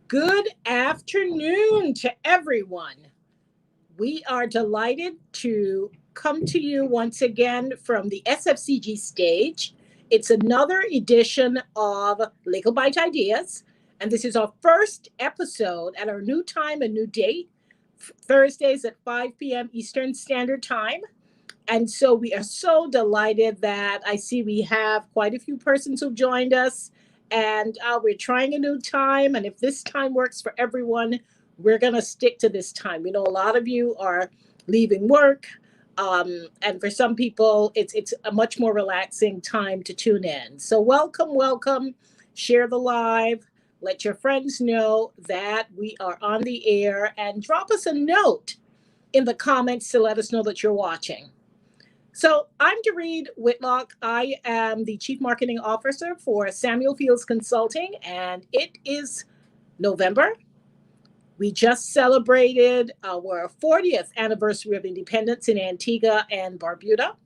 Good afternoon to everyone. We are delighted to come to you once again from the SFCG stage. It's another edition of Legal Bite Ideas, and this is our first episode at our new time and new date, Thursdays at 5 p.m. Eastern Standard Time. And so we are so delighted that I see we have quite a few persons who've joined us. And we're trying a new time. And if this time works for everyone, we're going to stick to this time. We know a lot of you are leaving work. And for some people, it's a much more relaxing time to tune in. So welcome, welcome. Share the live. Let your friends know that we are on the air. And drop us a note in the comments to let us know that you're watching. So I'm Doreed Whitlock. I am the Chief Marketing Officer for Samuel Fields Consulting, and it is November. We just celebrated our 40th anniversary of independence in Antigua and Barbuda.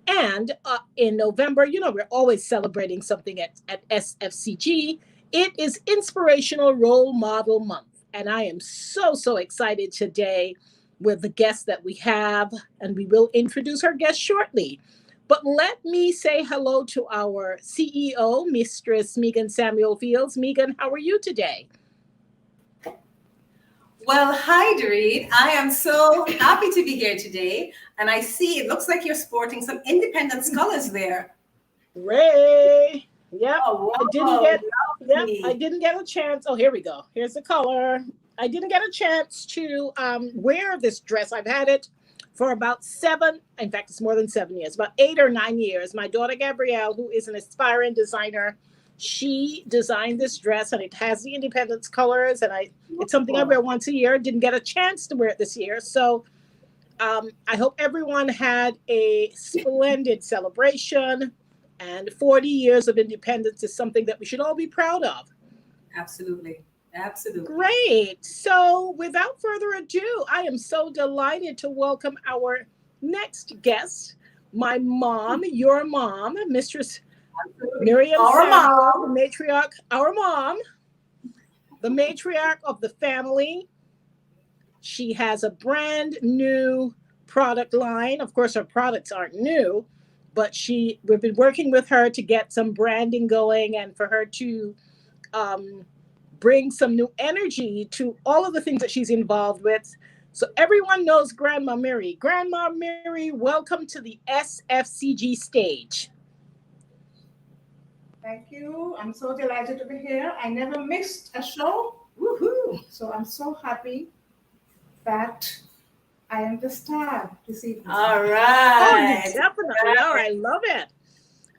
And in November, we're always celebrating something at SFCG. It is Inspirational Role Model Month. And I am so excited today with the guest that we have, and we will introduce our guest shortly. But let me say hello to our CEO, Mistress Megan Samuel Fields. Megan, how are you today? Well, hi, Doreed. I am so happy to be here today. And I see it looks like you're sporting some independence colors there. Ray. Yep. Oh, I didn't get a chance. Oh, here we go. Here's the color. I didn't get a chance to wear this dress. I've had it for about in fact, it's more than 7 years, about 8 or 9 years. My daughter, Gabrielle, who is an aspiring designer, she designed this dress and it has the independence colors. And it's something I wear once a year. Didn't get a chance to wear it this year. So I hope everyone had a splendid celebration. And 40 years of independence is something that we should all be proud of. Absolutely. Absolutely. Great. So without further ado, I am so delighted to welcome our next guest, my mom, your mom, Mistress Miriam Samuel, the matriarch, our mom, the matriarch of the family. She has a brand new product line. Of course, her products aren't new, but we've been working with her to get some branding going and for her to bring some new energy to all of the things that she's involved with. So everyone knows Grandma Miri. Grandma Miri, welcome to the SFCG stage. Thank you. I'm so delighted to be here. I never missed a show. Woohoo! So I'm so happy that I am the star this evening. All right. Oh, definitely. Oh, I love it.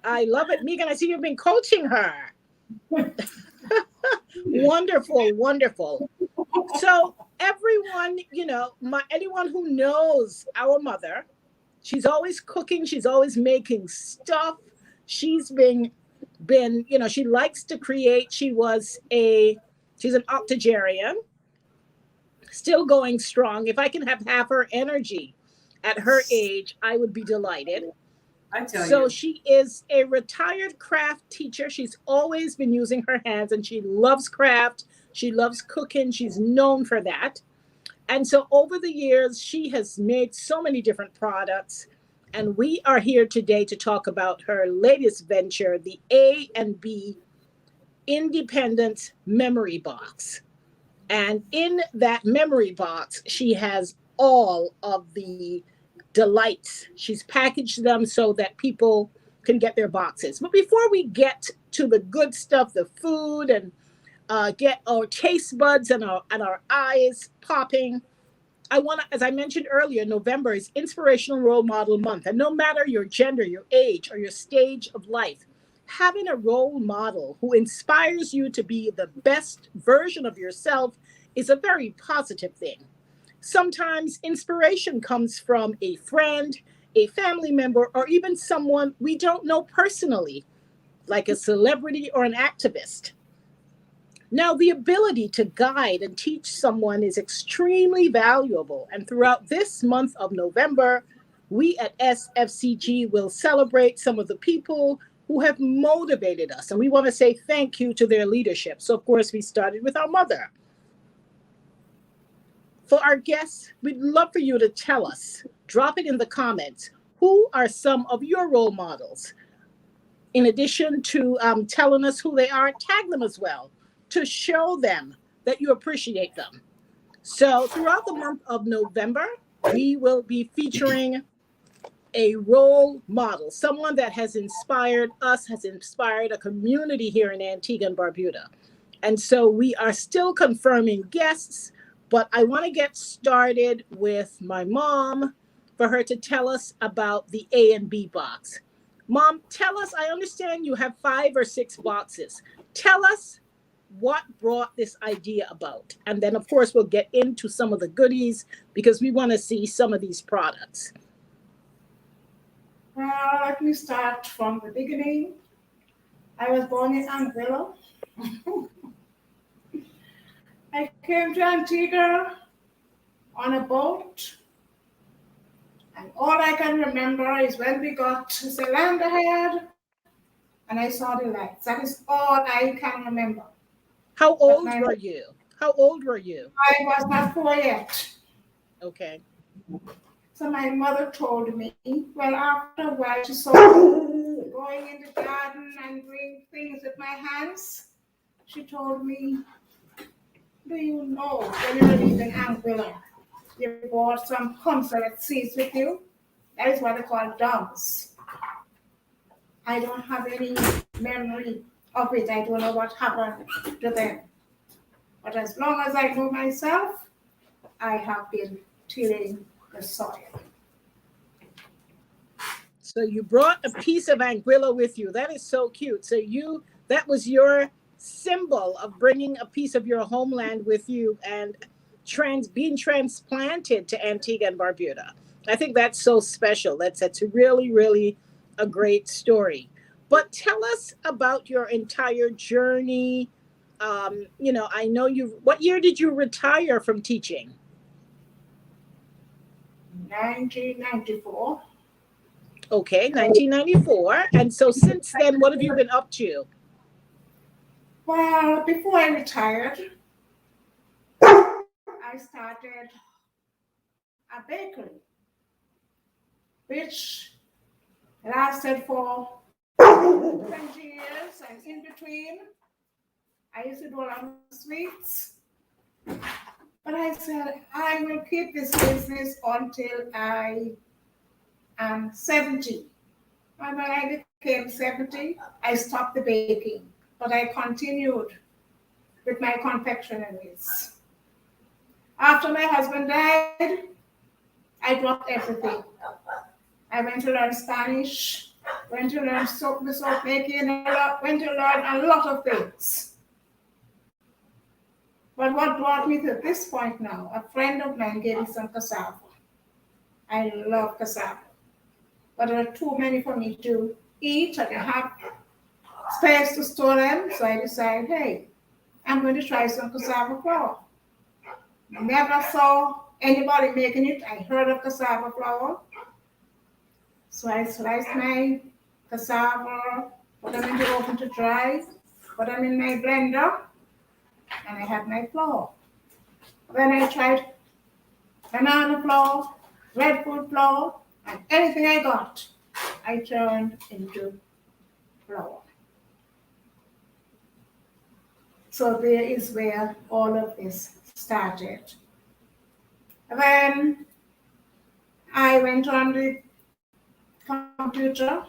I love it. Megan, I see you've been coaching her. Wonderful, wonderful. So everyone, anyone who knows our mother, she's always cooking, she's always making stuff. She's been, she likes to create. She's an octogenarian, still going strong. If I can have half her energy at her age, I would be delighted. I tell you. So she is a retired craft teacher. She's always been using her hands and she loves craft. She loves cooking. She's known for that. And so over the years, she has made so many different products. And we are here today to talk about her latest venture, the A&B Independence Memory Box. And in that memory box, she has all of the delights. She's packaged them so that people can get their boxes. But before we get to the good stuff, the food, and get our taste buds and our eyes popping, I want to, as I mentioned earlier, November is Inspirational Role Model Month. And no matter your gender, your age, or your stage of life, having a role model who inspires you to be the best version of yourself is a very positive thing. Sometimes inspiration comes from a friend, a family member, or even someone we don't know personally, like a celebrity or an activist. Now, the ability to guide and teach someone is extremely valuable. And throughout this month of November, we at SFCG will celebrate some of the people who have motivated us. And we want to say thank you to their leadership. So, of course, we started with our mother. For our guests, we'd love for you to tell us, drop it in the comments, who are some of your role models? In addition to telling us who they are, tag them as well to show them that you appreciate them. So throughout the month of November, we will be featuring a role model, someone that has inspired us, has inspired a community here in Antigua and Barbuda. And so we are still confirming guests, but I want to get started with my mom for her to tell us about the A and B box. Mom, tell us, I understand you have 5 or 6 boxes. Tell us what brought this idea about. And then, of course, we'll get into some of the goodies because we want to see some of these products. Well, let me start from the beginning. I was born in Anguilla. I came to Antigua on a boat. And all I can remember is when we got to the land ahead and I saw the lights. That is all I can remember. How old were you? How old were you? I was not 4 yet. Okay. So my mother told me, well, after a while, she saw me going in the garden and doing things with my hands. She told me, do you know when you were leaving Anguilla, you brought some consulate seeds with you? That is what they call dogs. I don't have any memory of it. I don't know what happened to them. But as long as I know myself, I have been tilling the soil. So you brought a piece of Anguilla with you. That is so cute. So that was your symbol of bringing a piece of your homeland with you and being transplanted to Antigua and Barbuda. I think that's so special. That's really, really a great story. But tell us about your entire journey. I know what year did you retire from teaching? 1994. Okay, 1994. And so since then, what have you been up to? Well, before I retired, I started a bakery, which lasted for 20 years, and in between, I used to do a lot of sweets. But I said, I will keep this business until I am 70. And when I became 70, I stopped the baking, but I continued with my confectionaries. After my husband died, I dropped everything. I went to learn Spanish, went to learn soap making, went to learn a lot of things. But what brought me to this point now, a friend of mine gave me some cassava. I love cassava, but there are too many for me to eat. I don't have space to store them, so I decided, hey, I'm going to try some cassava flour. Never saw anybody making it. I heard of cassava flour. So I sliced my cassava, put them in the oven to dry, put them in my blender, and I had my flour. Then I tried banana flour, red food flour, and anything I got, I turned into flour. So there is where all of this started. Then I went on the computer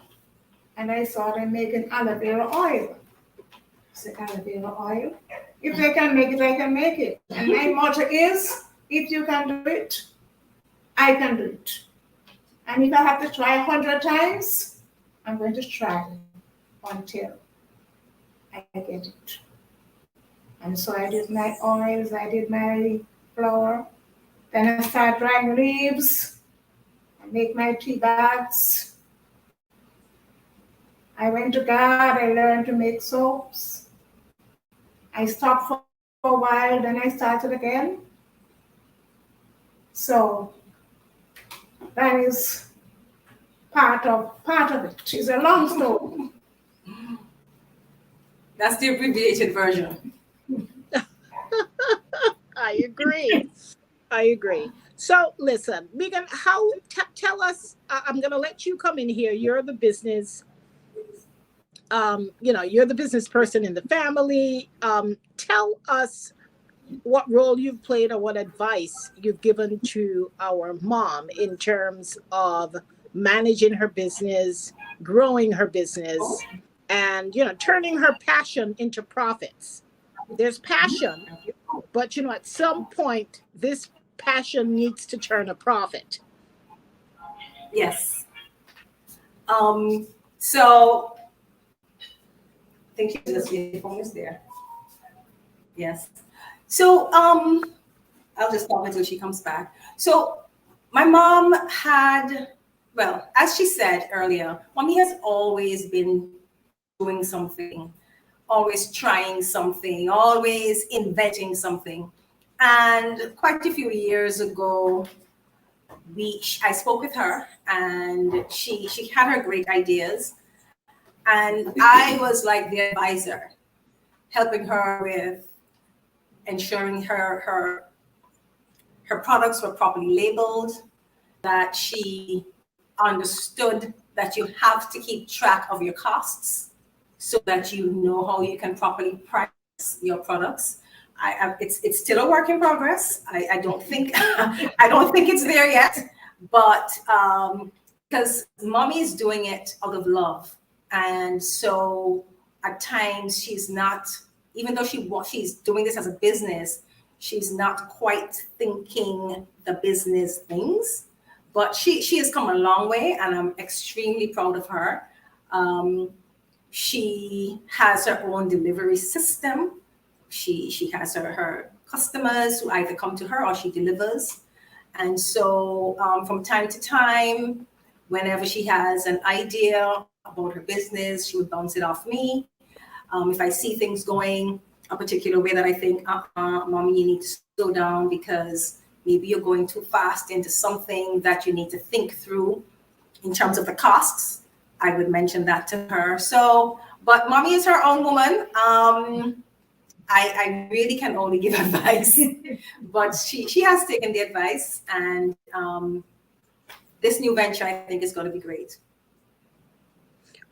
and I saw them making aloe vera oil. I said, aloe vera oil? If they can make it, I can make it. And my motto is, if you can do it, I can do it. And if I have to try 100 times, I'm going to try until I get it. And so I did my oils, I did my flour. Then I started drying leaves. I make my tea bags. I went to God, I learned to make soaps. I stopped for a while, then I started again. So that is part of it. It's a long story. That's the abbreviated version. I agree. I agree. So listen, Megan, tell us, I'm going to let you come in here. You're the business, you're the business person in the family. Tell us what role you've played or what advice you've given to our mom in terms of managing her business, growing her business, and turning her passion into profits. There's passion, but at some point this passion needs to turn a profit. Yes. So I think this uniform is there. Yes. So I'll just stop until she comes back. So my mom had, well, as she said earlier, mommy has always been doing something, always trying something, always inventing something. And quite a few years ago, I spoke with her, and she had her great ideas, and I was like the advisor, helping her with ensuring her products were properly labeled, that she understood that you have to keep track of your costs so that you know how you can properly price your products. It's still a work in progress. I don't think I don't think it's there yet, but because mommy is doing it out of love, and so at times she's not, even though she's doing this as a business, she's not quite thinking the business things, but she has come a long way, and I'm extremely proud of her. She has her own delivery system. She has her customers who either come to her or she delivers. And so from time to time, whenever she has an idea about her business, she would bounce it off me. If I see things going a particular way that I think, mommy, you need to slow down because maybe you're going too fast into something that you need to think through in terms of the costs, I would mention that to her. So, but mommy is her own woman. I really can only give advice, but she has taken the advice, and this new venture I think is going to be great.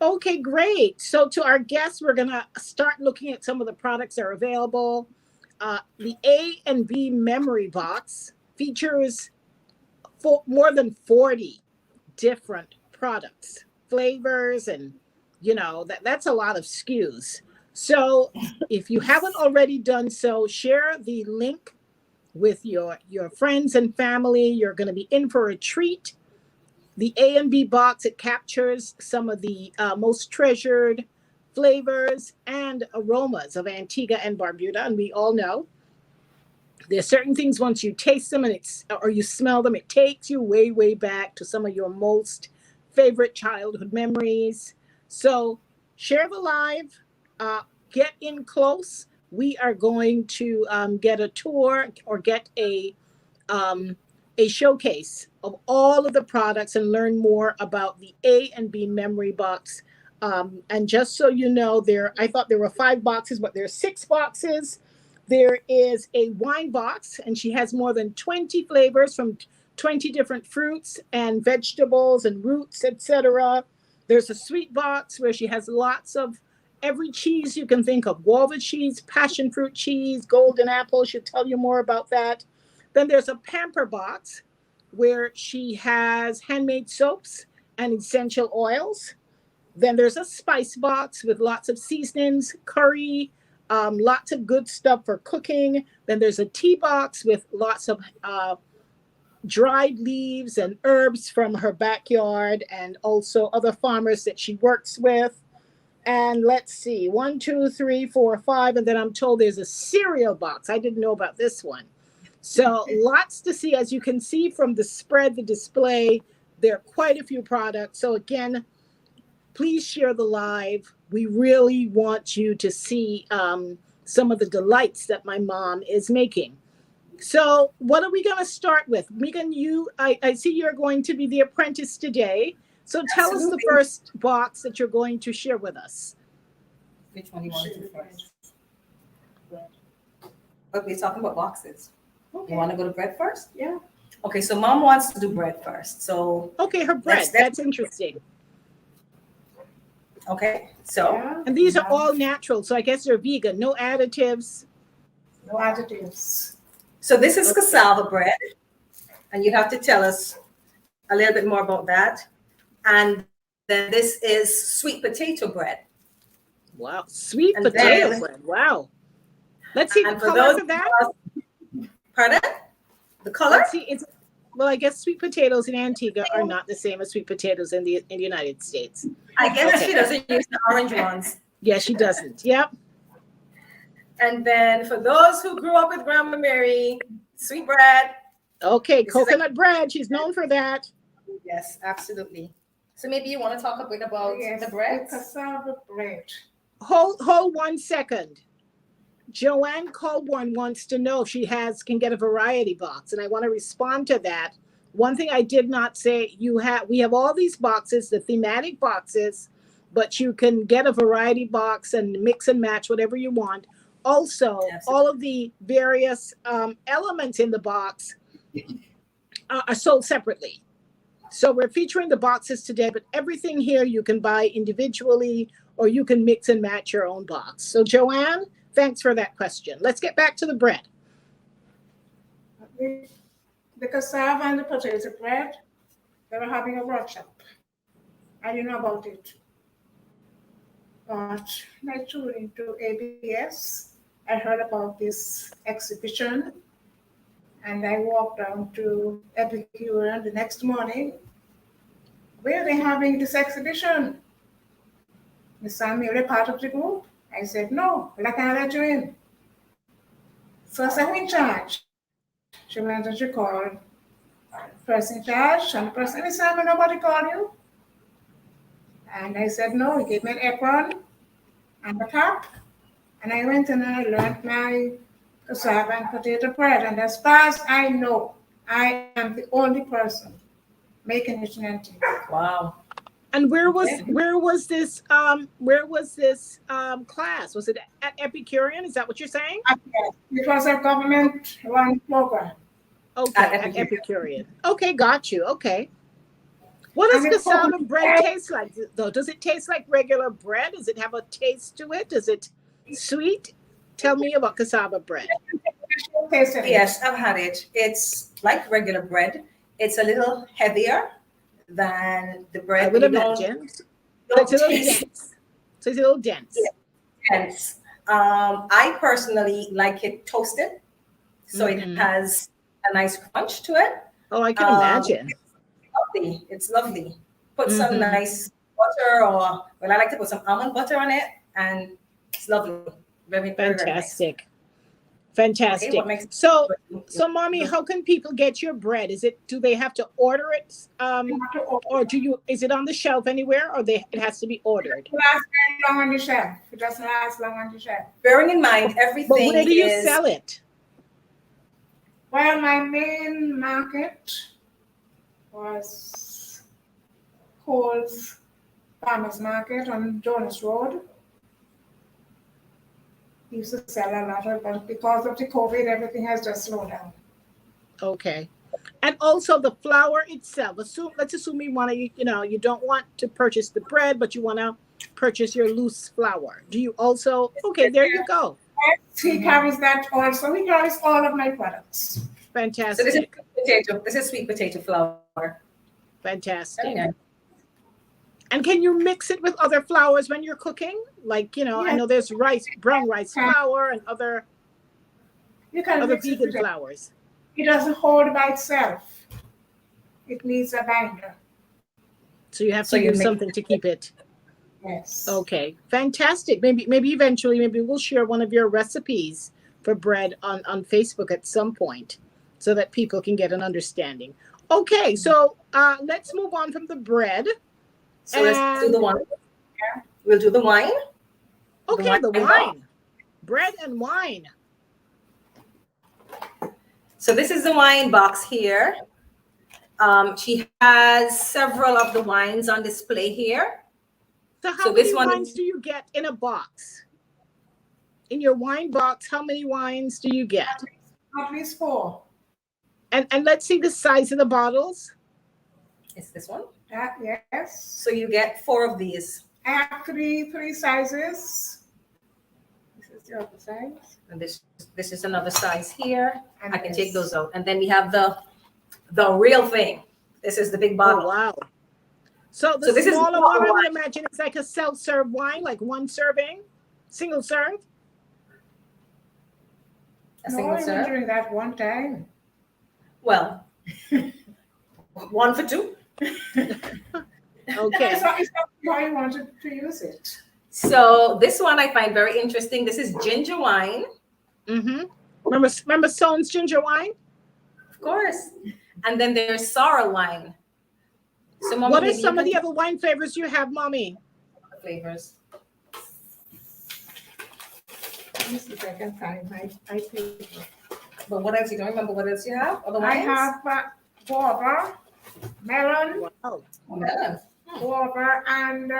Okay, great. So to our guests, we're going to start looking at some of the products that are available. The A and B memory box features more than 40 different products, flavors, and that's a lot of SKUs. So if you haven't already done so, share the link with your friends and family. You're going to be in for a treat. The A and B box, it captures some of the most treasured flavors and aromas of Antigua and Barbuda. And we all know there's certain things, once you taste them or you smell them, it takes you way, way back to some of your most favorite childhood memories. So share the live, get in close. We are going to get a tour or get a showcase of all of the products and learn more about the A and B memory box. And just so you know, I thought there were 5 boxes, but there are 6 boxes. There is a wine box, and she has more than 20 flavors from 20 different fruits and vegetables and roots, etc. There's a sweet box where she has lots of every cheese you can think of: guava cheese, passion fruit cheese, golden apple. She'll tell you more about that. Then there's a pamper box where she has handmade soaps and essential oils. Then there's a spice box with lots of seasonings, curry, lots of good stuff for cooking. Then there's a tea box with lots of dried leaves and herbs from her backyard and also other farmers that she works with. And let's see, 1, 2, 3, 4, 5. And then I'm told there's a cereal box. I didn't know about this one. So lots to see. As you can see from the spread, the display, there are quite a few products. So again, please share the live. We really want you to see some of the delights that my mom is making. So what are we going to start with? Megan, I see you're going to be the apprentice today. So tell us the first box that you're going to share with us. Which one do you want to do first? But we're talking about boxes. Okay. You want to go to bread first? Yeah. Okay, so mom wants to do bread first. So Okay, her bread. That's interesting. okay, so Yeah. And these are all natural, so I guess they're vegan, no additives. No additives. so this is Okay. cassava bread, and you have to tell us a little bit more about that. And then this is sweet potato bread. Wow, sweet And potato then, bread. Wow. Let's see the and for color those, for that. pardon, the color? Let's see. It's well, I guess sweet potatoes in Antigua are not the same as sweet potatoes in the United States. I guess Okay. she doesn't use the orange ones. Yeah, she doesn't. Yep. And then for those who grew up with Grandma Mary, sweet bread. Okay, This is coconut bread. She's known for that. Yes, absolutely. So maybe you want to talk a bit about Yes, the bread? the cassava bread. Hold 1 second. Joanne Colborn wants to know if she can get a variety box, and I want to respond to that. One thing I did not say, we have all these boxes, the thematic boxes, but you can get a variety box and mix and match whatever you want. Also, all of the various elements in the box are sold separately. So we're featuring the boxes today, but everything here you can buy individually, or you can mix and match your own box. So Joanne, thanks for that question. Let's get back to the bread. The cassava and the potato bread, they were having a workshop. I didn't know about it. But I tuned into ABS. I heard about this exhibition, and I walked down to Epicurean the next morning. Where are they having this exhibition? Miss Mary, part of the group? I said, no, but I can't let you in. So I said, who in charge? She went and she called the person in charge, and the person, Miss Sammy, nobody called you? And I said, no, he gave me an apron and a cap. And I went and I learned my cassava and potato bread. And as far as I know, I am the only person making it in Antigua. Wow. And where was this class? Was it at Epicurean? Is that what you're saying? It was a government-run program. Okay, at Epicurean. Okay, got you. Okay. What does cassava bread taste like, though? Does it taste like regular bread? Does it have a taste to it? Is it sweet? Tell me about cassava bread. Yes, I've had it. It's like regular bread. It's a little heavier than the bread. I would imagine. So it's a little dense. So it's a little dense. Yeah, dense. I personally like it toasted, so it has a nice crunch to it. Oh, I can imagine. It's lovely. Put some nice butter, or I like to put some almond butter on it, and it's lovely. Very fantastic. Very nice. Fantastic. Okay, so mommy, how can people get your bread? Do they have to order it? Or is it on the shelf anywhere, or it has to be ordered? It lasts very long on the shelf. It doesn't last long on the shelf. Bearing in mind everything. But where do you sell it? Well, my main market was Coles Farmers Market on Jonas Road. He used to sell a lot of it, but because of the COVID, everything has just slowed down. Okay. And also the flour itself. Let's assume you want to, you don't want to purchase the bread, but you want to purchase your loose flour. Do you also? Okay, there you go. He carries that also. He carries all of my products. Fantastic. So this is sweet potato flour. Fantastic. Very nice. And can you mix it with other flours when you're cooking? Like, yes. I know there's brown rice flour and other vegan flours. It doesn't hold by itself. It needs a binder. So you have to use something to keep it. Yes. Okay. Fantastic. Maybe eventually, we'll share one of your recipes for bread on Facebook at some point so that people can get an understanding. Okay. So let's move on from the bread. So let's do the wine. Yeah. We'll do the wine. Okay, the wine. Bread and wine. So this is the wine box here. She has several of the wines on display here. So how many wines do you get in a box? In your wine box, how many wines do you get? At least 4. And let's see the size of the bottles. It's this one. Yes. So you get 4 of these. I have three sizes. This is the other size. And this is another size here. And I can this. take those out. And then we have the real thing. This is the big bottle. Oh, wow. So the this is smaller smaller one, I would wine. imagine it's like a self-serve wine, like one serving, single serve. A No, single even serve. during that one time. Well, 1 for 2. Okay. It's not how you wanted to use it. So this one I find very interesting. This is ginger wine. Mm-hmm. Remember Stone's ginger wine? Of course. And then there's sorrel wine. So Mommy, What are maybe some you of the can other wine flavors you have, Mommy? take the flavors. Let me see if I can find my paper. But what else? You don't remember what else you have? Other I wines? have guava, melon, Wow. Melon. guava, and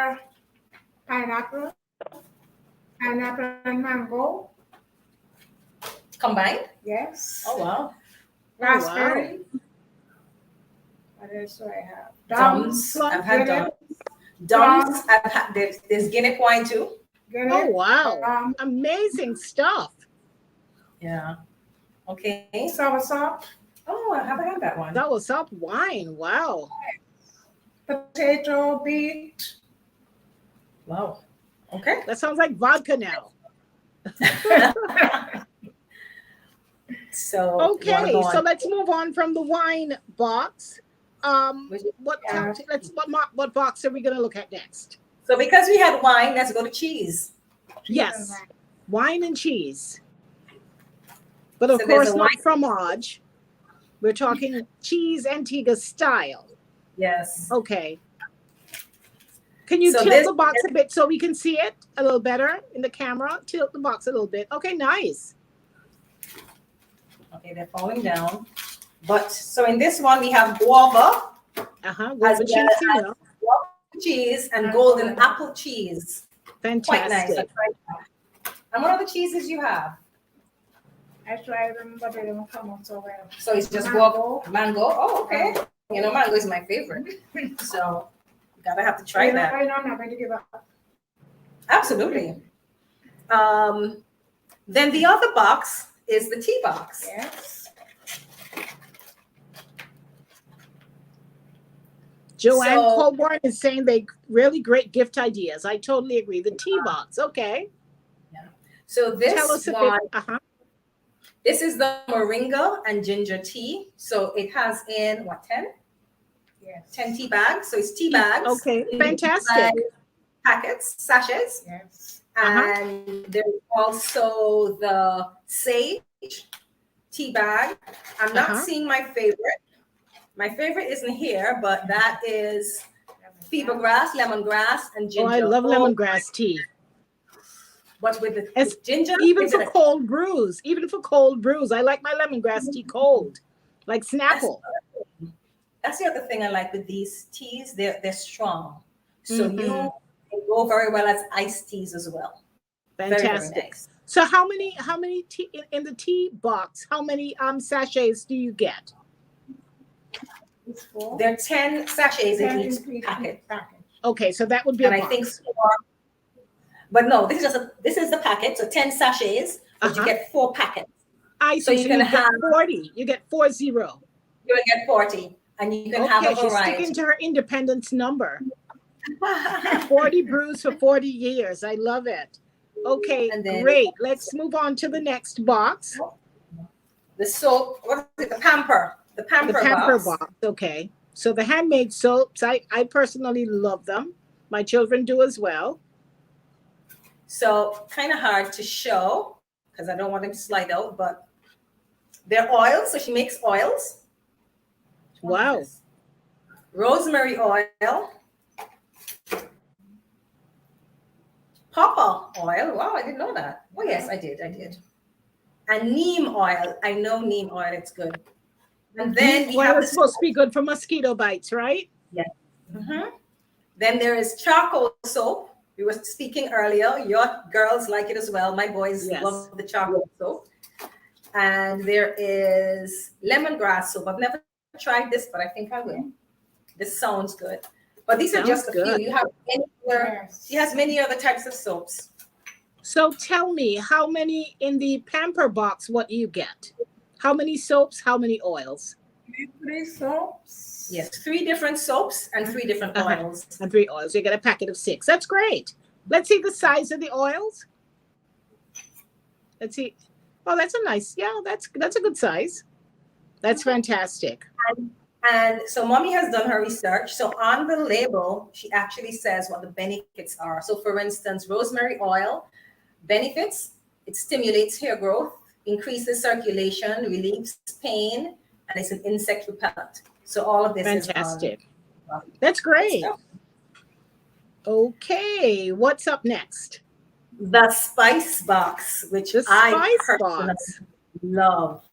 pineapple, pineapple and mango. Combined? Yes. Oh wow. Raspberry. What else do I have? Dums. I've had Guinness, dums. I've had there's Guinness wine too. Guinness, Oh, wow. Amazing stuff. Yeah. Okay. soursop, Oh, I haven't had that one. That was up wine. Wow. potato, beet. Wow. Okay. That sounds like vodka now. So Okay, so let's move on from the wine box. What box are we going to look at next? So because we had wine, let's go to cheese. Yes, wine and cheese. But of So there's course, a not wine- fromage. We're talking cheese Antigua style. Yes. Okay. Can you So tilt this- the box a bit so we can see it a little better in the camera? Tilt the box a little bit. Okay, nice. Okay, they're falling down. But so in this one we have guava, Uh-huh. As Guava cheese, well you know. cheese, and golden apple cheese. Quite nice. Fantastic. And what other cheeses you have? I tried them, but they don't come out so well. So it's just Mango. guava, mango. Oh, okay. You know, mango is my favorite. So gotta have to try that. I know I'm not going to give up. Absolutely. Then the other box is the tea box. Yes. Joanne So- Colborn is saying they really great gift ideas. I totally agree. The tea box. Okay. So this Tell us a one, bit. Uh-huh. this is the moringa and ginger tea. So it has in what, 10? Yes. 10 tea bags. So it's tea bags. Okay. in Fantastic. Packets, sachets. Yes. And there's also the sage tea bag. I'm not Uh-huh. seeing my favorite. My favorite isn't here, but that is fever grass, lemongrass, and Oh, ginger. I love lemongrass tea. But with the As- ginger, Even is for it a- cold brews. Even for cold brews. I like my lemongrass tea cold. Like Snapple. that's the other thing I like with these teas. They're strong, so Mhm. you can go very well as iced teas as well. Very, very Fantastic. nice. So how many tea in the tea box? How many sachets do you get? It's 4. There are 10 sachets in 10 each in each packet. packet. Okay, so that would be And a I box. think 4. But no, this is the packet. So 10 sachets, but you Uh-huh. get 4 packets. I so see. you So can you get have- 40. You get 40. You will get 40, and you can have Okay, a she's variety. sticking to her independence number. 40 brews for 40 years. I love it. Okay, And then- great. Let's move on to the next box. The soap, what is it? The pamper. The The pamper, pamper box. box. Okay. So the handmade soaps, I personally love them. My children do as well. So kind of hard to show because I don't want them to slide out, but they're oils. So she makes oils. What is Wow. this? Rosemary oil. Pawpaw oil. Wow, I didn't know that. Oh yes, I did. And neem oil. I know neem oil. It's good. And then we Well, have it's the supposed to be good for mosquito bites, right? Mhm. Then there is charcoal soap. We were speaking earlier. Your girls like it as well. My boys Yes. love the charcoal soap. And there is lemongrass soap. I've never tried this, but I think I will. This sounds good. But these are Sounds just a good. few. You have any other, Yes. she has many other types of soaps. So tell me, how many in the pamper box, what you get? How many soaps, how many oils? 3 soaps. Yes, 3 different soaps and 3 different oils. And 3 oils. You get a packet of 6. That's great. Let's see the size of the oils. Let's see. Oh, that's a nice, that's a good size. That's fantastic. And so mommy has done her research. So on the label, she actually says what the benefits are. So for instance, rosemary oil benefits, it stimulates hair growth, increases circulation, relieves pain, and it's an insect repellent. So all of this Fantastic. is That's great. Okay, what's up next? the spice box, which The I spice personally box. love.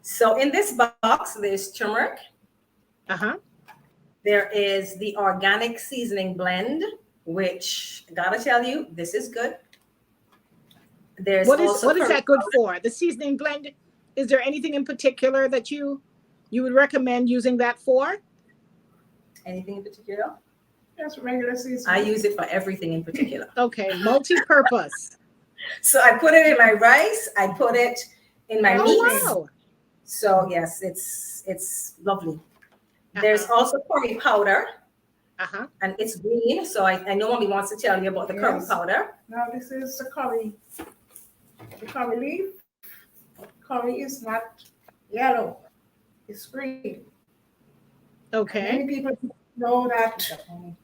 So in this box, there's turmeric. Uh-huh. There is the organic seasoning blend, which I gotta tell you, this is good. There's What is also that good for? The seasoning blend. Is there anything in particular that you would recommend using that for? anything in particular? Just regular season. I use it for everything in particular. Okay, multi-purpose. So I put it in my rice. I put it in my meats. Oh, wow. So yes, it's lovely. There's also curry powder, Uh-huh. and it's green. So I know mommy wants to tell you about the curry Yes. powder. Now this is the curry leaf. Curry is not yellow, it's green. Okay. Many people know that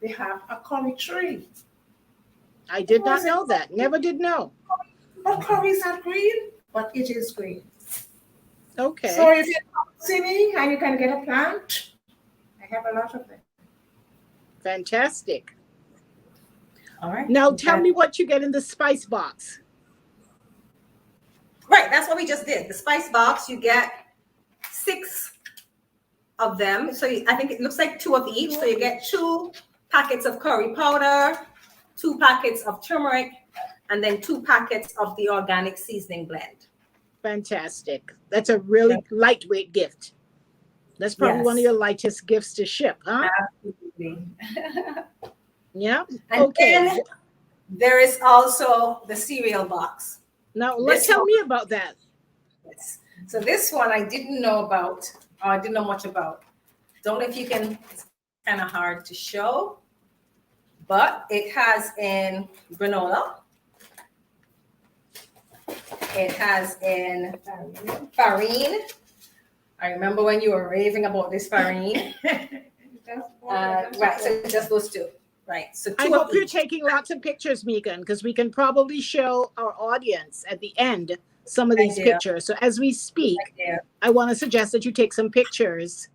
they have a curry tree. I did not know that. Never did know. But curry is not green, but it is green. Okay. So if you see me and you can get a plant, I have a lot of them. Fantastic. All right. Now tell me what you get in the spice box. Right, that's what we just did. The spice box, you get 6 of them. So I think it looks like 2 of each. So you get 2 packets of curry powder, 2 packets of turmeric, and then 2 packets of the organic seasoning blend. Fantastic. That's a really lightweight gift. That's probably one of your lightest gifts to ship, huh? Absolutely. Yeah. And Okay. then there is also the cereal box. Now let's tell me about that. Yes. So this one I didn't know about, or I didn't know much about. Don't know if you can, it's kind of hard to show, but it has in granola. It has in farine. I remember when you were raving about this farine. Right, so just those 2. Right, so 2 I of hope you're each. taking lots of pictures, Megan, because we can probably show our audience at the end some of these pictures. So as we speak, I want to suggest that you take some pictures,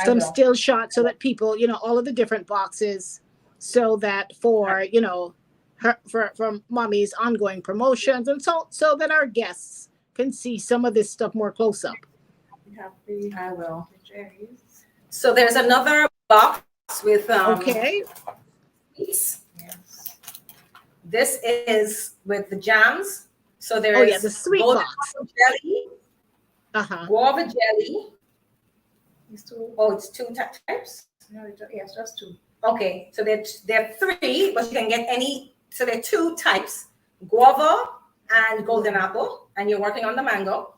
some still shots, so that people, all of the different boxes, so that for, from mommy's ongoing promotions, and so that our guests can see some of this stuff more close up. I will. So there's another box with Okay. Yes. This is with the jams. So there's the sweet golden box. apple jelly, Uh-huh. guava jelly. These 2. Oh, it's 2 types. No, yes, just 2. Okay, so there are 3, but you can get any. So there are 2 types: guava and golden apple. And you're working on the mango.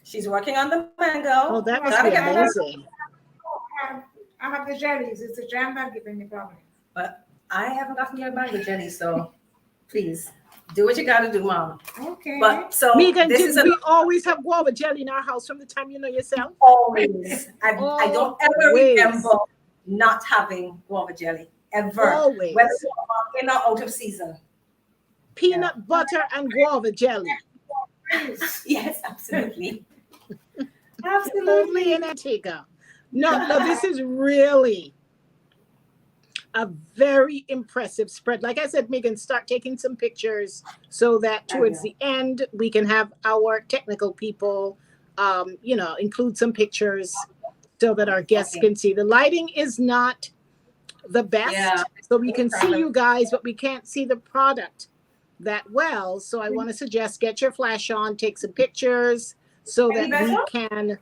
She's working on the mango. Oh, that must be amazing. I have the jellies. It's the jam that giving me problem. But I haven't gotten your mango jelly, so please do what you got to do, Mom. Okay. But so Megan, this did is we always have guava jelly in our house from the time you know yourself? always. I don't ever Always. remember not having guava jelly ever. Always. Whether in or out of season. Peanut butter and guava jelly. Yes, absolutely. Only in Antigua. No, this is really a very impressive spread. Like I said, Megan, start taking some pictures so that towards the end we can have our technical people, include some pictures so that our guests can see. The lighting is not the best, so we can see you guys, but we can't see the product. that well. So I want to suggest get your flash on, take some pictures so Any that we better? can.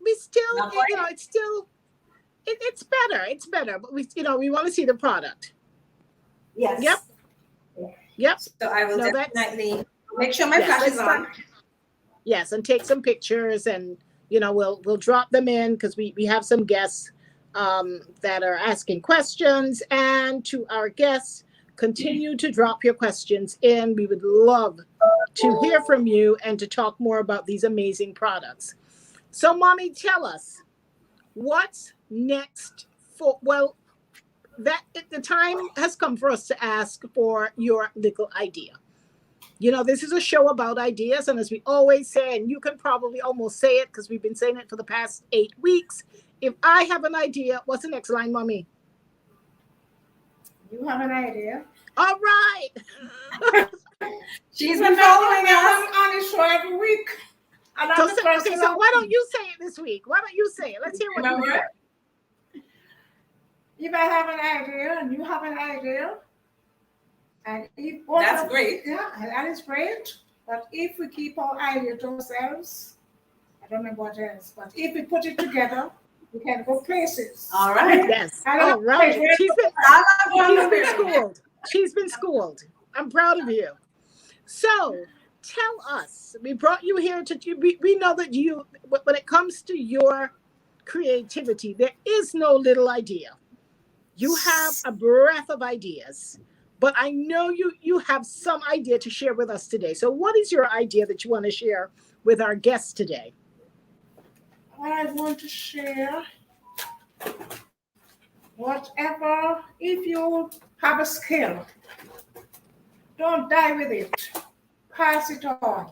We still, Not quite. it's still, it's better. It's better, but we want to see the product. Yes. Yep. Yep. So I will No, definitely make sure my yes, flash is let's on. Yes, and take some pictures, and we'll drop them in because we have some guests that are asking questions. And to our guests, continue to drop your questions in. We would love to hear from you and to talk more about these amazing products. So, Mommy, tell us what's next for. Well, the time has come for us to ask for your little idea. This is a show about ideas, and as we always say, and you can probably almost say it because we've been saying it for the past 8 weeks. If I have an idea, what's the next line, Mommy? You have an idea? All right. She's been following us. I'm on the show every week. And I'm the first So why don't you say it this week? Why don't you say it? Let's hear what you Remember? say. If I have an idea and you have an idea, and if That's great. Yeah, that is great. But if we keep our idea to ourselves, I don't know what else. But if we put it together, we can go places. All right. Yes. All right. She's been schooled. She's been schooled. I'm proud of you. So tell us, we brought you here we know that when it comes to your creativity, there is no little idea. You have a breadth of ideas, but I know you have some idea to share with us today. So what is your idea that you want to share with our guests today? I want to share whatever, if you have a skill, don't die with it. Pass it on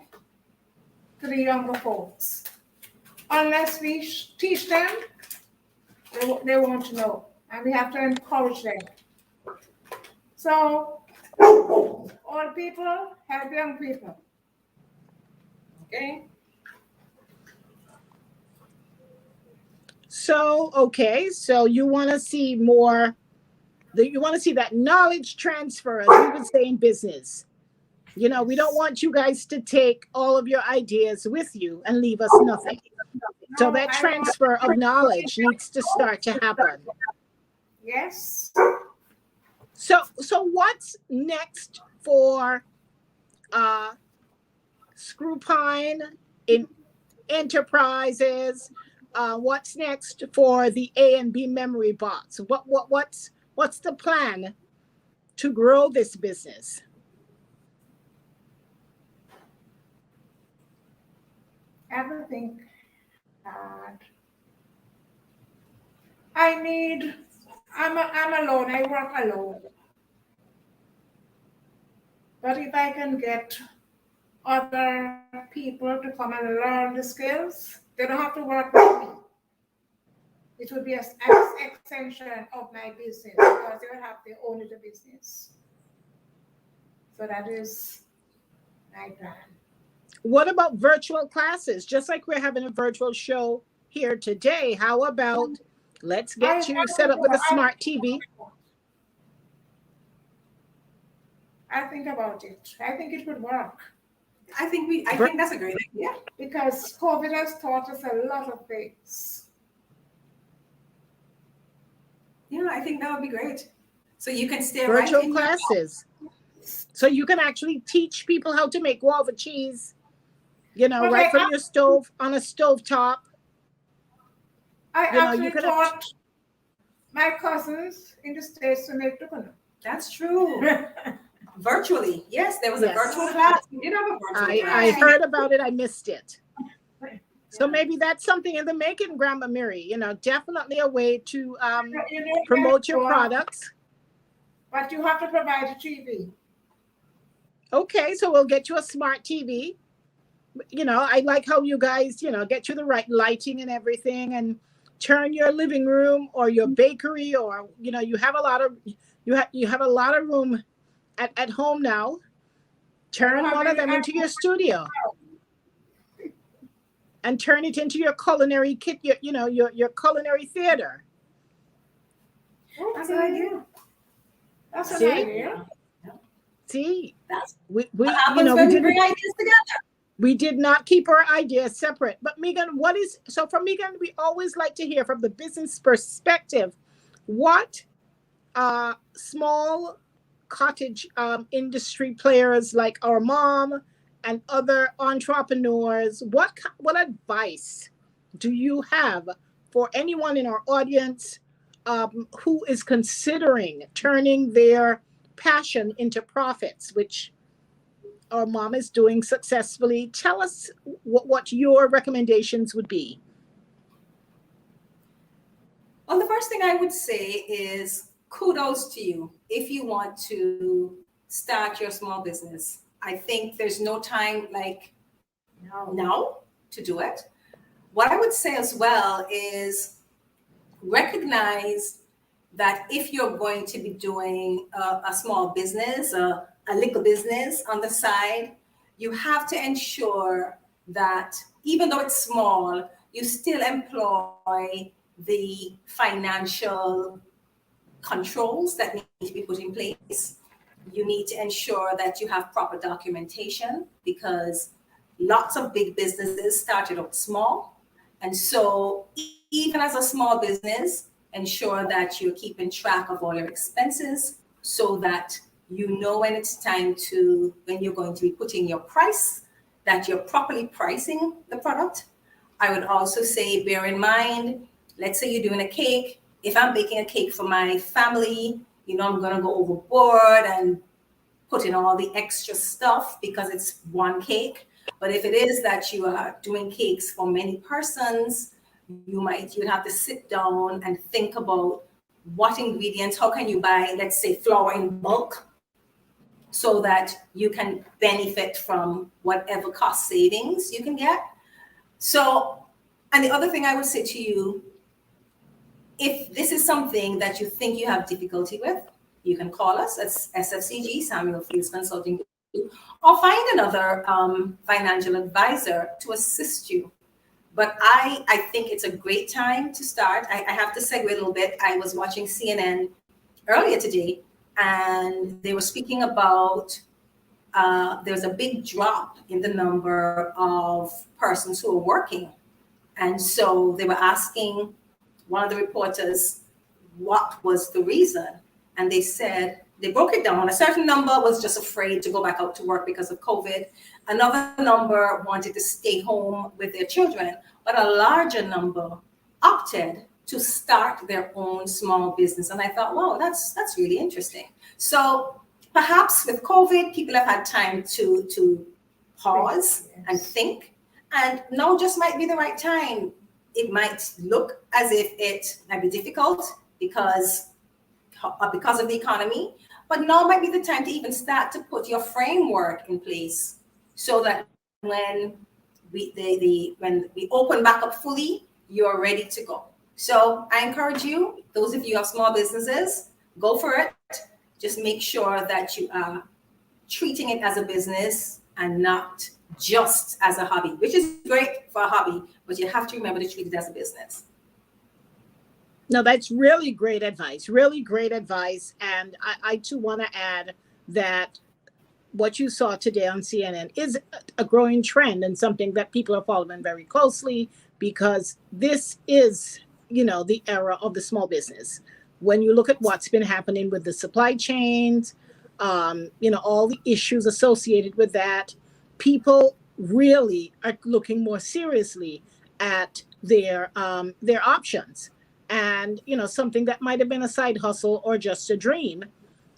to the younger folks. Unless we teach them, they want to know. And we have to encourage them. So, old people help young people. Okay. So you want to see more, you want to see that knowledge transfer, as we would say in business. We don't want you guys to take all of your ideas with you and leave us nothing. So that transfer of knowledge needs to start to happen. Yes. So what's next for Screwpine in Enterprises? What's next for the A&B Memory Box? What's the plan to grow this business? Everything. I'm alone. I work alone. But if I can get other people to come and learn the skills, they don't have to work with me. It will be an extension of my business because they will have to own the business. So that is my plan. What about virtual classes? Just like we're having a virtual show here today, how about let's get you set up with a smart TV? I think about it. I think it would work. I think that's a great idea. Because COVID has taught us a lot of things. Yeah, I think that would be great. So you can stay virtual right in classes. So you can actually teach people how to make guava cheese, right from your stove, on a stove top. I actually taught my cousins in the States to make coconut. That's true. Virtually. Yes, there was a virtual class. We did have a virtual class. I heard about it. I missed it. So maybe that's something in the making, Grandma Miri. Definitely a way to promote your products. But you have to provide a TV. Okay, so we'll get you a smart TV. I like how you guys, get you the right lighting and everything, and turn your living room or your bakery, or you have a lot of room at home now. Turn one of them into your studio. And turn it into your culinary kit, your culinary theater. That's an idea. That's an idea. See, That's we what you happens know we when we didn't bring ideas together. we did not keep our ideas separate. But Megan, what is so for Megan? We always like to hear from the business perspective. What small cottage industry players like our mom and other entrepreneurs, what advice do you have for anyone in our audience who is considering turning their passion into profits, which our mom is doing successfully? Tell us what your recommendations would be. Well, the first thing I would say is kudos to you if you want to start your small business. I think there's no time like now to do it. What I would say as well is recognize that if you're going to be doing a small business, a little business on the side, you have to ensure that even though it's small, you still employ the financial controls that need to be put in place. You need to ensure that you have proper documentation because lots of big businesses started out small. And so even as a small business, ensure that you're keeping track of all your expenses so that you know when it's time to, when you're going to be putting your price, that you're properly pricing the product. I would also say, bear in mind, let's say you're doing a cake. If I'm baking a cake for my family, you know, I'm going to go overboard and put in all the extra stuff because it's one cake. But if it is that you are doing cakes for many persons, you'd have to sit down and think about what ingredients, how can you buy, let's say, flour in bulk so that you can benefit from whatever cost savings you can get. So, and the other thing I would say to you, if this is something that you think you have difficulty with, you can call us at SFCG, Samuel Fields Consulting, or find another financial advisor to assist you. But I think it's a great time to start. I have to segue a little bit. I was watching CNN earlier today, and they were speaking about there's a big drop in the number of persons who are working. And so they were asking one of the reporters what was the reason. And they said, they broke it down. A certain number was just afraid to go back out to work because of COVID. Another number wanted to stay home with their children, but a larger number opted to start their own small business. And I thought, wow, that's really interesting. So perhaps with COVID, people have had time to pause and think. And now just might be the right time. It might look as if it might be difficult because of the economy, but now might be the time to even start to put your framework in place so that when we open back up fully, you're ready to go. So I encourage you, those of you who have small businesses, go for it. Just make sure that you are treating it as a business and not just as a hobby, which is great for a hobby, but you have to remember to treat it as a business. No, that's really great advice. Really great advice. And I too want to add that what you saw today on CNN is a growing trend and something that people are following very closely because this is, the era of the small business. When you look at what's been happening with the supply chains, all the issues associated with that, people really are looking more seriously at their options. And, something that might have been a side hustle or just a dream.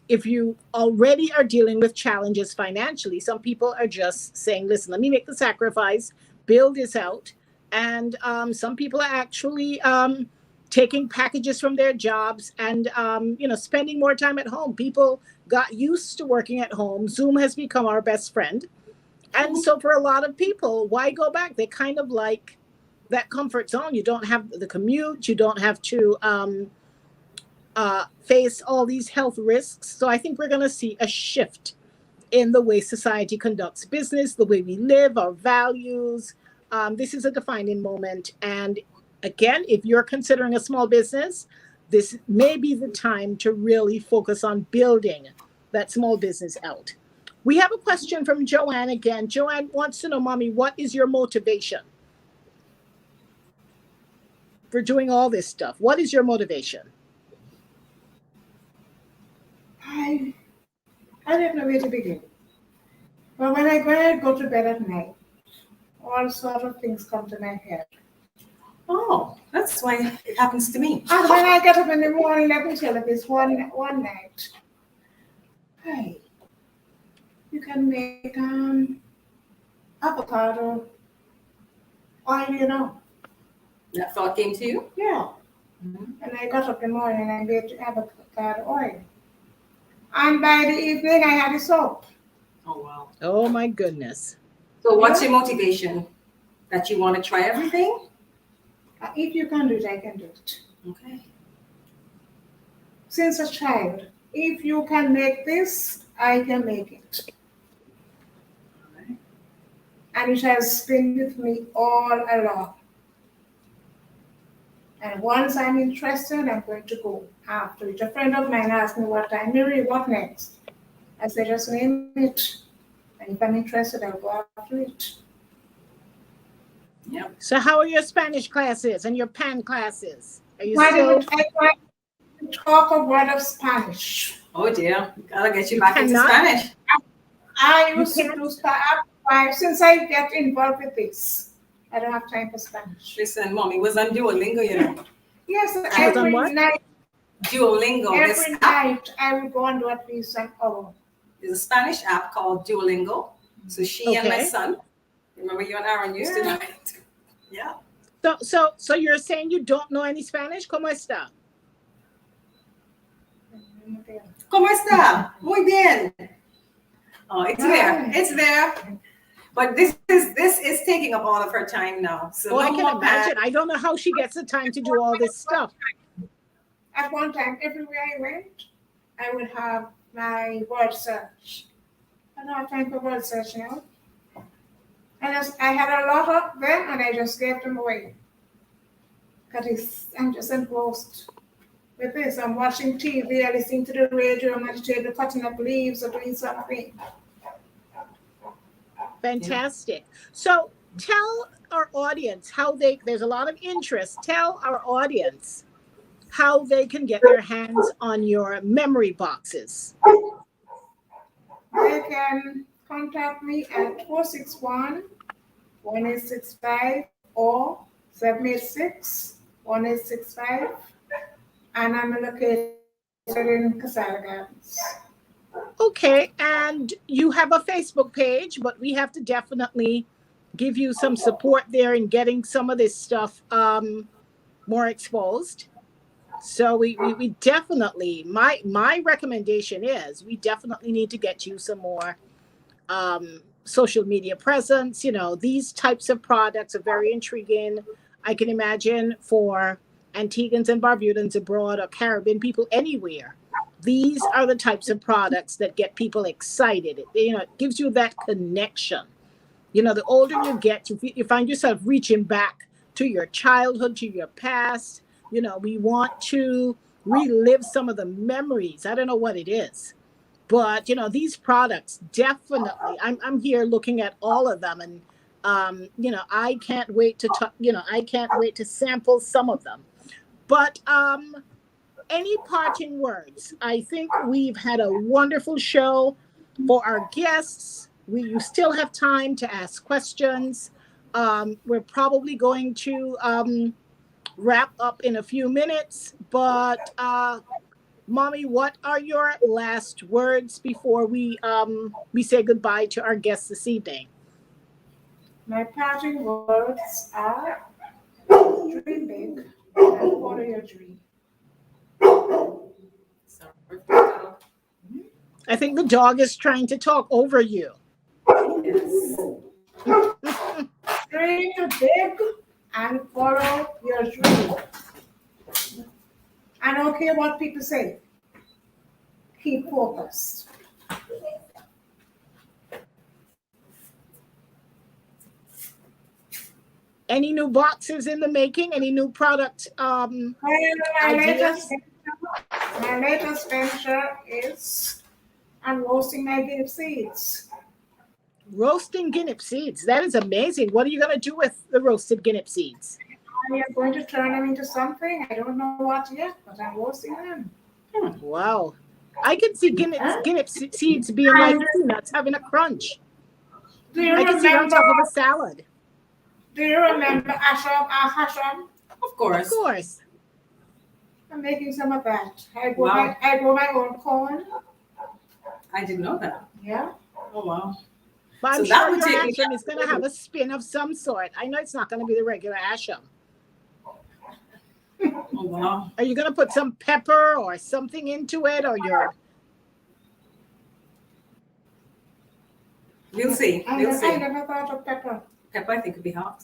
If you already are dealing with challenges financially, some people are just saying, listen, let me make the sacrifice, build this out. And some people are actually taking packages from their jobs and, spending more time at home. People got used to working at home. Zoom has become our best friend. And so for a lot of people, why go back? They kind of like that comfort zone. You don't have the commute. You don't have to face all these health risks. So I think we're going to see a shift in the way society conducts business, the way we live, our values. This is a defining moment. And again, if you're considering a small business, this may be the time to really focus on building that small business out. We have a question from Joanne again. Joanne wants to know, Mommy, what is your motivation for doing all this stuff? What is your motivation? I don't know where to begin. But when I go to bed at night, all sort of things come to my head. Oh, that's why it happens to me. And when I get up in the morning, let me tell you this one night. Hey, you can make avocado oil, you know. That thought came to you? Yeah. Mm-hmm. And I got up in the morning and I made avocado oil. And by the evening, I had the soap. Oh, wow. Oh, my goodness. So what's your motivation? That you want to try everything? If you can do it, I can do it. Okay. Since a child, if you can make this, I can make it. All right. And it has been with me all along. And once I'm interested, I'm going to go after it. A friend of mine asked me what time, Miriam, what next? I said, just name it. And if I'm interested, I'll go after it. Yeah. So how are your Spanish classes and your PAN classes? Are you I still... try to talk a word of Spanish. Oh dear, gotta get you back into cannot? Spanish. I used to do Spanish. Since I get involved with this, I don't have time for Spanish. Listen, Mommy was on Duolingo, you know. Yes, on every what? night. Duolingo. Every night I would go and do at least an hour. There's a Spanish app called Duolingo. So she and my Okay. son, remember you and Aaron used to do it? Yeah. So you're saying you don't know any Spanish? ¿Cómo está? ¿Cómo está? Muy bien. Oh, it's there. It's there. But this is taking up all of her time now. So Oh, I no can more imagine. I don't know how she gets the time to do all this stuff. At one time, everywhere I went, I would have my word search. I don't have time for word search now. I had a lot of them and I just gave them away. Because I'm just engrossed with this. I'm watching TV, I listen to the radio, I'm meditating, cutting up leaves or doing something. Fantastic. So tell our audience how there's a lot of interest. Tell our audience how they can get their hands on your memory boxes. They can contact me at 461-1865 or 786-1865. And I'm located in Casala Gardens. Okay, and you have a Facebook page, but we have to definitely give you some support there in getting some of this stuff more exposed. So we definitely, my recommendation is we definitely need to get you some more social media presence. You know, these types of products are very intriguing. I can imagine for Antiguans and Barbudans abroad or Caribbean people anywhere. These are the types of products that get people excited. It gives you that connection. You know, the older you get, you find yourself reaching back to your childhood, to your past. You know, we want to relive some of the memories. I don't know what it is, but these products definitely. I'm here looking at all of them, and I can't wait to I can't wait to sample some of them. But any parting words? I think we've had a wonderful show for our guests. You still have time to ask questions. We're probably going to wrap up in a few minutes, but Mommy, what are your last words before we say goodbye to our guests this evening? My parting words are dream big and follow your dream. I think the dog is trying to talk over you. Yes. Dream big and follow your dream. I don't care what people say. Keep focused. Any new boxes in the making? Any new product My ideas? latest venture is and roasting my guinea seeds. Roasting guinea seeds. That is amazing. What are you going to do with the roasted guinea seeds? I am going to turn them into something. I don't know what yet, but I'm roasting them. Wow. I can see guinea seeds being like And peanuts, having a crunch. do you I can see it on remember? top of a salad. Do you remember Ashram? Of Of course. course. I'm making some of that. I grow Wow. my own corn. I didn't know that. Yeah. Oh, wow. But I'm So that sure would your take me asham is going to have a spin of some sort. I know it's not going to be the regular asham. Oh, wow. Are you going to put some pepper or something into it, or you're... We'll see. I We'll I see. never thought of pepper. Pepper, I think, would be hot.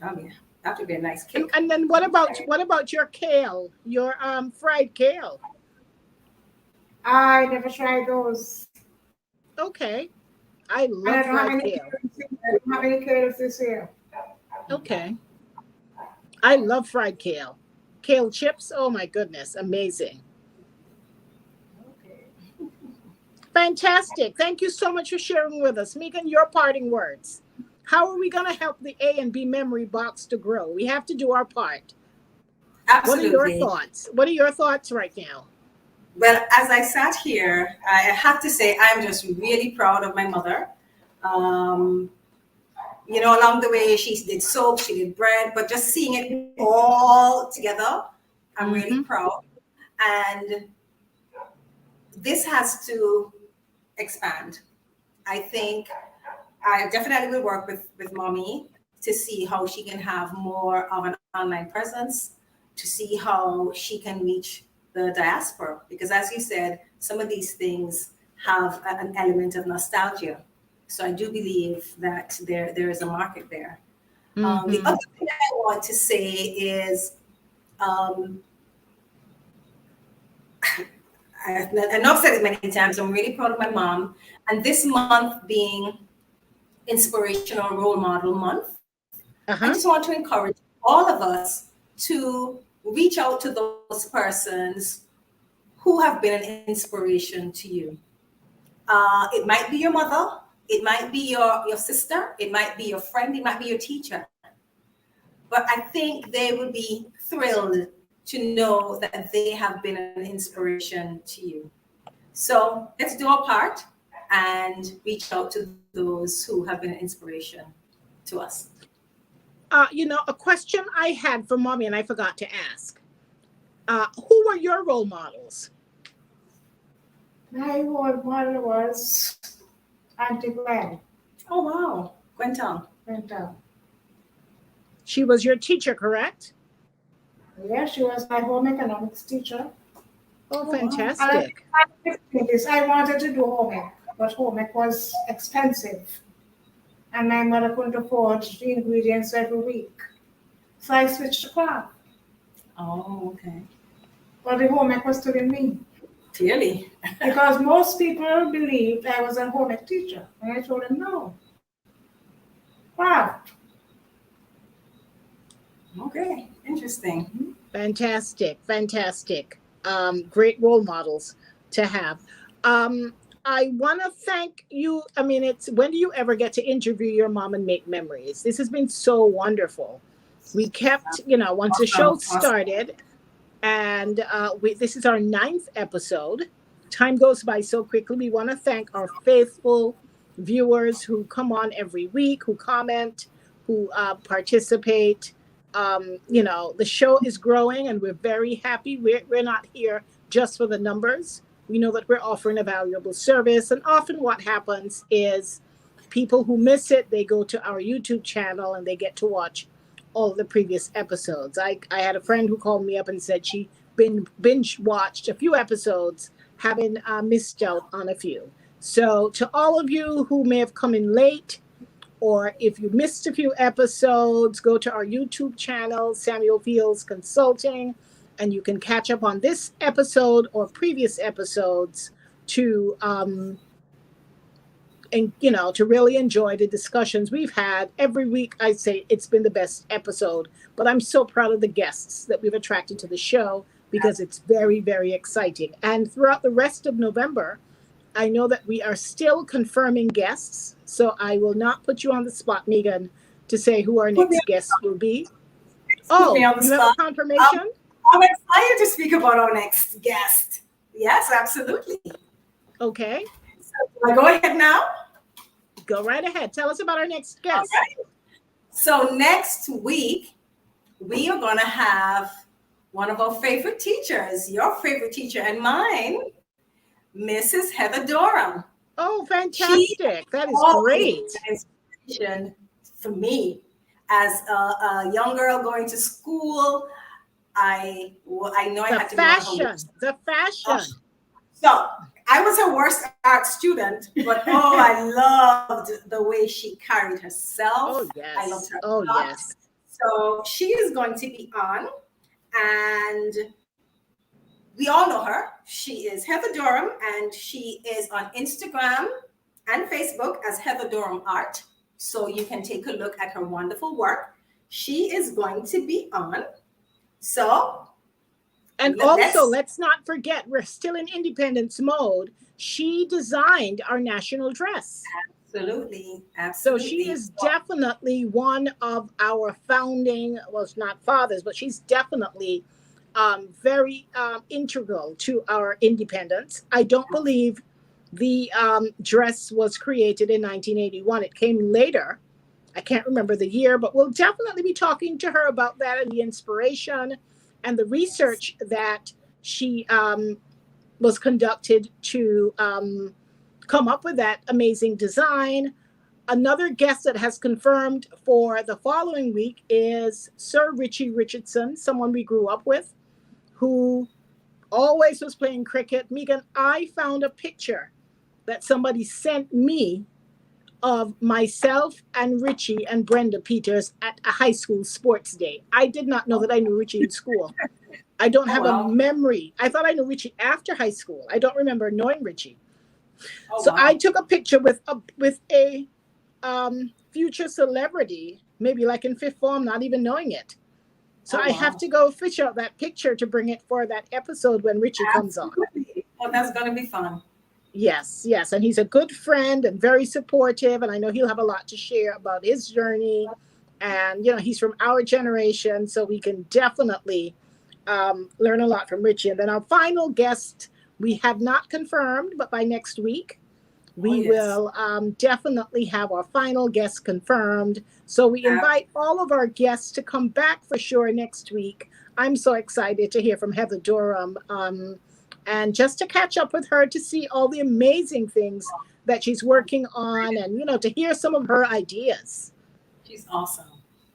Oh, yeah. That would be a nice kick. And then what about your kale, your fried kale? I never tried those. Okay. I And love fried kale. I don't have any kales this year. Okay. I love fried kale. Kale chips, oh my goodness, amazing. Fantastic. Thank you so much for sharing with us. Megan, your parting words. How are we going to help the A and B memory box to grow? We have to do our part. Absolutely. What are your thoughts? What are your thoughts right now? Well, as I sat here, I have to say I'm just really proud of my mother. You know, along the way, she did soap, she did bread, but just seeing it all together, I'm really proud. And this has to expand. I think I definitely will work with mommy to see how she can have more of an online presence, to see how she can reach the diaspora. Because as you said, some of these things have an element of nostalgia. So I do believe that there is a market there. The other thing I want to say is, I know I've said it many times, I'm really proud of my mom. And this month being Inspirational Role Model Month, I just want to encourage all of us to reach out to those persons who have been an inspiration to you. It might be your mother, it might be your sister, it might be your friend, it might be your teacher. But I think they would be thrilled to know that they have been an inspiration to you. So let's do our part and reach out to those who have been an inspiration to us. You know, a question I had for mommy and I forgot to ask. Who were your role models? My role model was Auntie Gwen. Oh, wow. Gwentown. She was your teacher, correct? Yeah, she was my home economics teacher. Oh, fantastic. I wanted to do homework, but homework was expensive. And my mother couldn't afford the ingredients every week. So I switched to craft. Oh, okay. But the homework was still in me. Clearly. Because most people believed I was a homework teacher. And I told them, no. Craft. Okay, interesting. Fantastic. Great role models to have. I want to thank you. I mean, it's when do you ever get to interview your mom and make memories? This has been so wonderful. We kept, once the show started, and this is our 9th episode. Time goes by so quickly. We want to thank our faithful viewers who come on every week, who comment, who participate. The show is growing and we're very happy. We're not here just for the numbers. We know that we're offering a valuable service. And often what happens is people who miss it, they go to our YouTube channel and they get to watch all the previous episodes. I had a friend who called me up and said she binge watched a few episodes, having missed out on a few. So to all of you who may have come in late, or if you missed a few episodes, go to our YouTube channel, Samuel Fields Consulting, and you can catch up on this episode or previous episodes to really enjoy the discussions we've had every week. I say it's been the best episode, but I'm so proud of the guests that we've attracted to the show because it's very, very exciting. And throughout the rest of November, I know that we are still confirming guests, so I will not put you on the spot, Megan, to say who our Put me, next guest will be. put me Oh, on the you have a spot. confirmation? I'm excited to speak about our next guest. Yes, absolutely. Okay, So, I go ahead now. go right ahead. Tell us about our next All guest. right. So next week we are going to have one of our favorite teachers, your favorite teacher and mine, Mrs. Heather Durham. Oh, She fantastic. That is always great. been an inspiration for me as a young girl going to school. I know I The had to be one of her fashion, worst. the Oh, fashion. so I was her worst art student, but oh, I loved the way she carried herself. Oh, I loved yes. her Oh, art. yes. So she is going to be on, and we all know her. She is Heather Durham, and she is on Instagram and Facebook as Heather Durham Art. So you can take a look at her wonderful work. She is going to be on. So And also, let's let's not forget, we're still in independence mode. She designed our national dress. absolutely, So she absolutely. is definitely one of our founding, well, it's not fathers, but she's definitely very integral to our independence. I don't believe the dress was created in 1981. It came later. I can't remember the year, but we'll definitely be talking to her about that and the inspiration and the research that she was conducted to come up with that amazing design. Another guest that has confirmed for the following week is Sir Richie Richardson, someone we grew up with, who always was playing cricket. Megan, I found a picture that somebody sent me of myself and Richie and Brenda Peters at a high school sports day. I did not know that I knew Richie in school. I don't Oh have a wow. memory. I thought I knew Richie after high school. I don't remember knowing Richie. Oh So I wow. took a picture with a future celebrity, maybe like in fifth form, not even knowing it. So Oh I have wow. to go fish out that picture to bring it for that episode when Richie comes on. Absolutely. Oh, that's gonna be fun. Yes, yes. And he's a good friend and very supportive. And I know he'll have a lot to share about his journey. And, you know, he's from our generation. So we can definitely learn a lot from Richie. And then our final guest, we have not confirmed, but by next week, Oh we yes. will definitely have our final guest confirmed. So we invite all of our guests to come back for sure next week. I'm so excited to hear from Heather Durham and just to catch up with her to see all the amazing things that she's working on and, you know, to hear some of her ideas. She's awesome.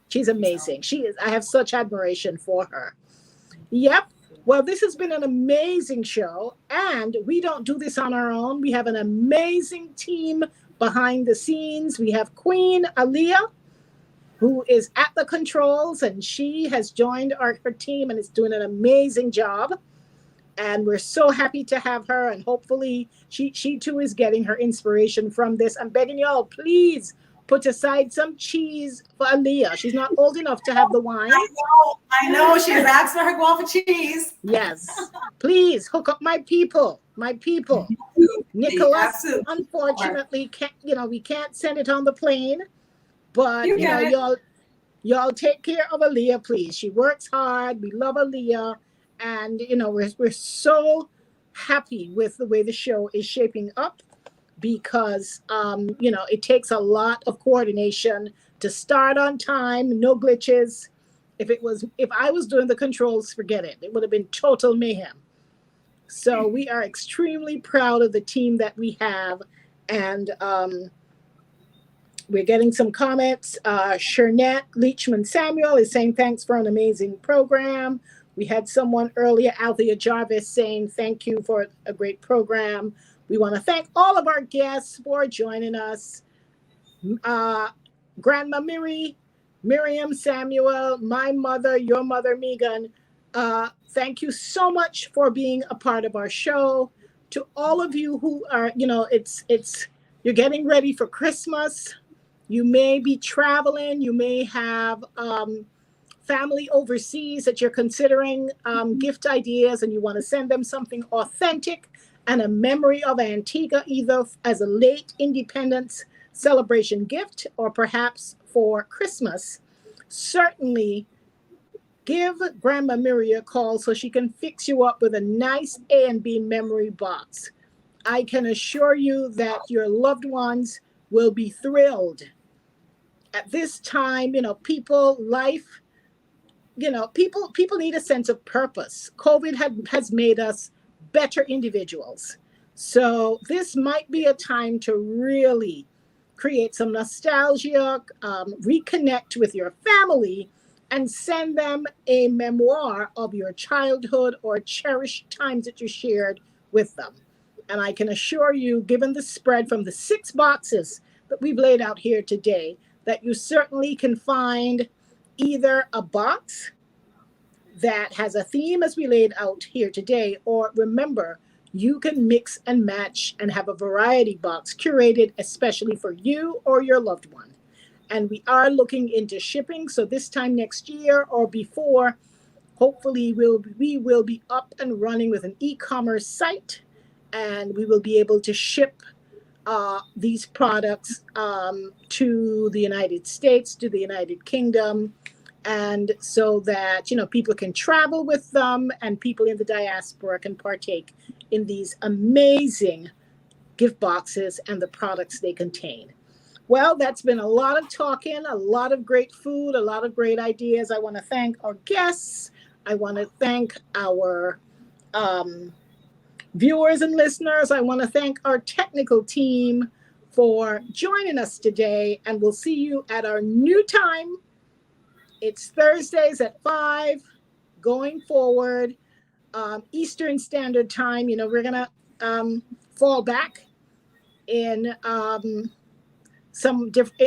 She's She's awesome. amazing. She is. I have such admiration for her. Yep. Well, this has been an amazing show, and we don't do this on our own. We have an amazing team behind the scenes. We have Queen Aaliyah, who is at the controls, and she has joined her team and is doing an amazing job. And we're so happy to have her, and hopefully she too is getting her inspiration from this. I'm begging y'all, please put aside some cheese for Aaliyah. She's not old enough to have the wine. I know. She's asked for her guava cheese. Yes. Please hook up my people. My people. Nicholas, Absolutely. unfortunately, can't, you know, we can't send it on the plane, but You you know, get it. y'all take care of Aaliyah, please. She works hard. We love Aaliyah. And you know, we're so happy with the way the show is shaping up because you know, it takes a lot of coordination to start on time, no glitches. If I was doing the controls, forget it. It would have been total mayhem. So we are extremely proud of the team that we have, and we're getting some comments. Shernette Leachman Samuel is saying thanks for an amazing program. We had someone earlier, Althea Jarvis, saying thank you for a great program. We want to thank all of our guests for joining us. Grandma Miriam Samuel, my mother, your mother, Megan. Thank you so much for being a part of our show. To all of you who are, you know, you're getting ready for Christmas. You may be traveling. You may have family overseas that you're considering gift ideas and you want to send them something authentic and a memory of Antigua, either as a late independence celebration gift or perhaps for Christmas, certainly give Grandma Miriam a call so she can fix you up with a nice A&B memory box. I can assure you that your loved ones will be thrilled. At this time, people need a sense of purpose. COVID has made us better individuals. So this might be a time to really create some nostalgia, reconnect with your family, and send them a memoir of your childhood or cherished times that you shared with them. And I can assure you, given the spread from the 6 boxes that we've laid out here today, that you certainly can find either a box that has a theme as we laid out here today, or remember, you can mix and match and have a variety box curated especially for you or your loved one. And we are looking into shipping, so this time next year or before, hopefully we will be up and running with an e-commerce site, and we will be able to ship these products to the United States, to the United Kingdom, and so that people can travel with them and people in the diaspora can partake in these amazing gift boxes and the products they contain. Well, that's been a lot of talking, a lot of great food, a lot of great ideas. I want to thank our guests. I want to thank our viewers and listeners. I want to thank our technical team for joining us today, and we'll see you at our new time. It's Thursdays at 5 going forward, Eastern Standard Time. We're going to fall back in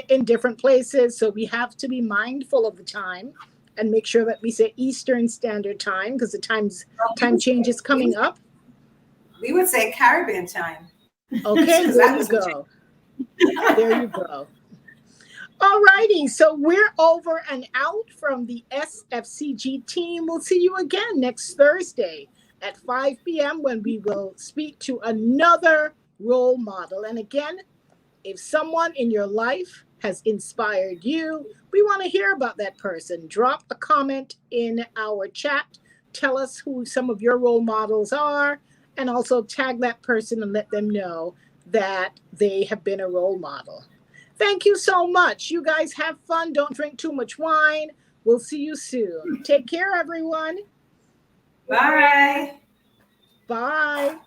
in different places, so we have to be mindful of the time and make sure that we say Eastern Standard Time because the time change is coming up. We would say Caribbean time. Okay, there you go. There you go. All righty, so we're over and out from the SFCG team. We'll see you again next Thursday at 5 p.m. when we will speak to another role model. And again, if someone in your life has inspired you, we want to hear about that person. Drop a comment in our chat. Tell us who some of your role models are, and also tag that person and let them know that they have been a role model. Thank you so much. You guys have fun. Don't drink too much wine. We'll see you soon. Take care, everyone. Bye. Bye.